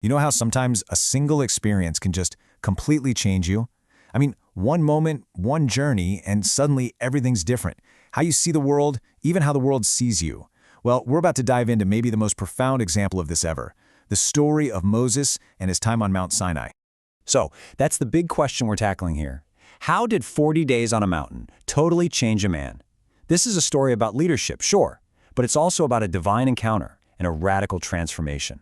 You know how sometimes a single experience can just completely change you? I mean, one moment, one journey, and suddenly everything's different. How you see the world, even how the world sees you. Well, we're about to dive into maybe the most profound example of this ever, the story of Moses and his time on Mount Sinai. So, that's the big question we're tackling here. How did 40 days on a mountain totally change a man? This is a story about leadership, sure, but it's also about a divine encounter and a radical transformation.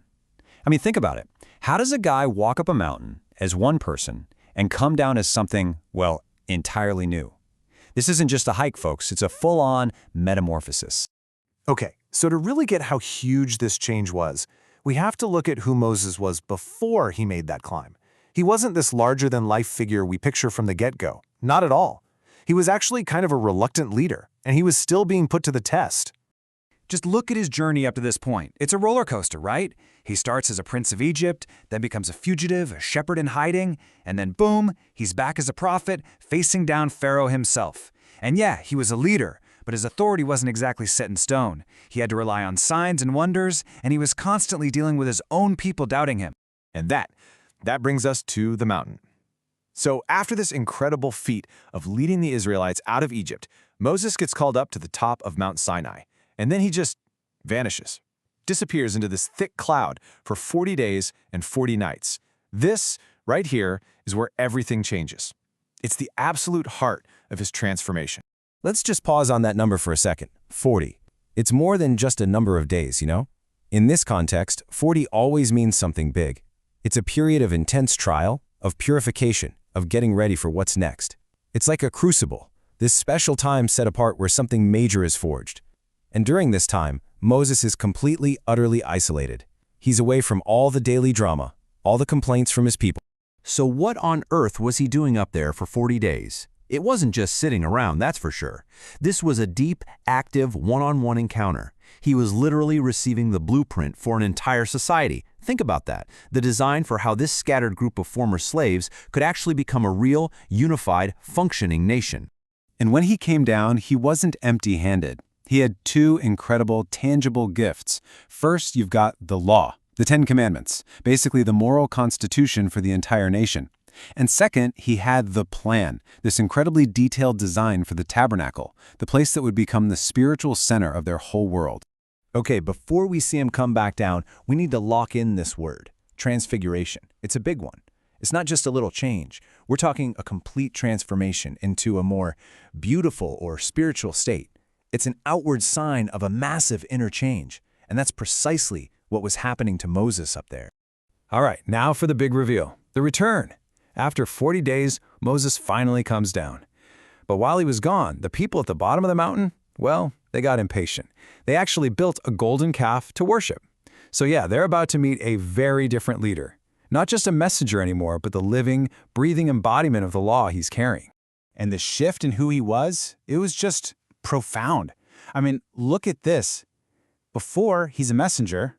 I mean, think about it. How does a guy walk up a mountain as one person and come down as something, well, entirely new? This isn't just a hike, folks. It's a full-on metamorphosis. Okay, so to really get how huge this change was, we have to look at who Moses was before he made that climb. He wasn't this larger-than-life figure we picture from the get-go. Not at all. He was actually kind of a reluctant leader, and he was still being put to the test. Just look at his journey up to this point. It's a roller coaster, right? He starts as a prince of Egypt, then becomes a fugitive, a shepherd in hiding, and then boom, he's back as a prophet, facing down Pharaoh himself. And yeah, he was a leader, but his authority wasn't exactly set in stone. He had to rely on signs and wonders, and he was constantly dealing with his own people doubting him. And that brings us to the mountain. So after this incredible feat of leading the Israelites out of Egypt, Moses gets called up to the top of Mount Sinai, and then he just vanishes, disappears into this thick cloud for 40 days and 40 nights. This, right here, is where everything changes. It's the absolute heart of his transformation. Let's just pause on that number for a second. 40. It's more than just a number of days, you know? In this context, 40 always means something big. It's a period of intense trial, of purification, of getting ready for what's next. It's like a crucible, this special time set apart where something major is forged. And during this time, Moses is completely, utterly isolated. He's away from all the daily drama, all the complaints from his people. So what on earth was he doing up there for 40 days? It wasn't just sitting around, that's for sure. This was a deep, active, one-on-one encounter. He was literally receiving the blueprint for an entire society. Think about that. The design for how this scattered group of former slaves could actually become a real, unified, functioning nation. And when he came down, he wasn't empty-handed. He had two incredible, tangible gifts. First, you've got the law, the 10 Commandments, basically the moral constitution for the entire nation. And second, he had the plan, this incredibly detailed design for the tabernacle, the place that would become the spiritual center of their whole world. Okay, before we see him come back down, we need to lock in this word, transfiguration. It's a big one. It's not just a little change. We're talking a complete transformation into a more beautiful or spiritual state. It's an outward sign of a massive inner change, and that's precisely what was happening to Moses up there. All right, now for the big reveal, the return. After 40 days, Moses finally comes down. But while he was gone, the people at the bottom of the mountain, well, they got impatient. They actually built a golden calf to worship. So yeah, they're about to meet a very different leader. Not just a messenger anymore, but the living, breathing embodiment of the law he's carrying. And the shift in who he was, it was just profound. I mean, look at this. Before, he's a messenger.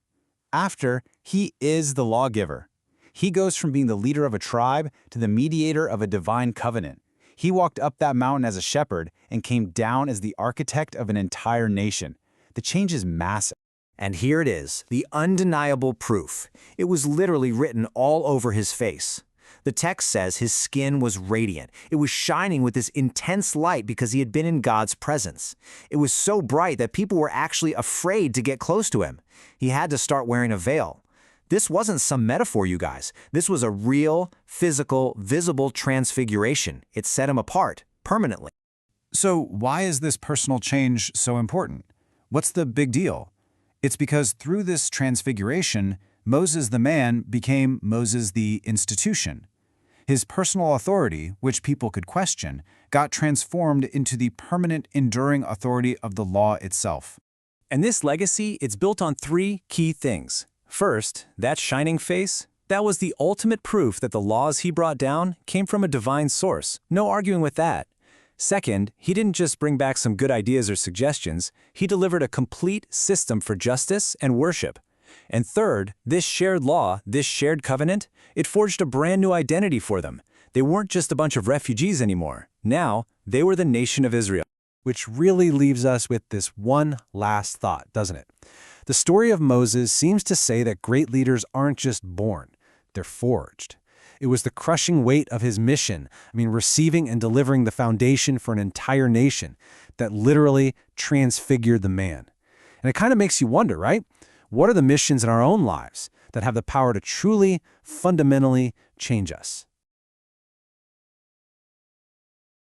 After, he is the lawgiver. He goes from being the leader of a tribe to the mediator of a divine covenant. He walked up that mountain as a shepherd and came down as the architect of an entire nation. The change is massive. And here it is, the undeniable proof. It was literally written all over his face. The text says his skin was radiant. It was shining with this intense light because he had been in God's presence. It was so bright that people were actually afraid to get close to him. He had to start wearing a veil. This wasn't some metaphor, you guys. This was a real, physical, visible transfiguration. It set him apart, permanently. So why is this personal change so important? What's the big deal? It's because through this transfiguration, Moses the man became Moses the institution. His personal authority, which people could question, got transformed into the permanent, enduring authority of the law itself. And this legacy, it's built on three key things. First, that shining face, that was the ultimate proof that the laws he brought down came from a divine source. No arguing with that. Second, he didn't just bring back some good ideas or suggestions, he delivered a complete system for justice and worship. And third, this shared law, this shared covenant, it forged a brand new identity for them. They weren't just a bunch of refugees anymore. Now, they were the nation of Israel. Which really leaves us with this one last thought, doesn't it? The story of Moses seems to say that great leaders aren't just born, they're forged. It was the crushing weight of his mission, receiving and delivering the foundation for an entire nation, that literally transfigured the man. And it kind of makes you wonder, right? What are the missions in our own lives that have the power to truly, fundamentally change us?